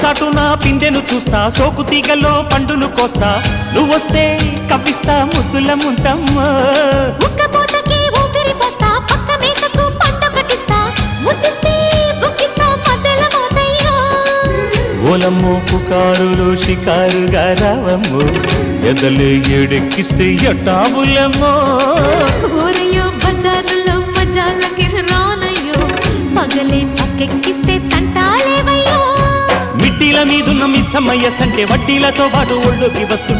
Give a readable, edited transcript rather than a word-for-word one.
చాటున పిందెను చూస్తా, సోకు తీగల్లో పండును కోస్తా, నువ్వొస్తే కప్పిస్తా ముద్దుల ముంతమ్మ. ఉక్కపోతకి ఊపిరి పోస్తా, పక్క మేకకు పంట కట్టిస్తా, ముద్దిస్తే బుక్కిస్తా మధ్యల మోతయ్యో. ఓలమ్మో పుకారులు షికారుగా రావమ్మో, ఎదలే ఏడెక్కిస్తే ఎట్టాబులమ్మో. ఊరయ్యో బజారులో మజాలకి రానయ్యో, పగలే పక్కెక్కిస్తే తంటాలేవయ్యో. మిట్టిల మీదున్న మిస్సమ్మయ్య సంటే వడ్డీలతో పాటు ఒళ్ళోకి వస్తుంటే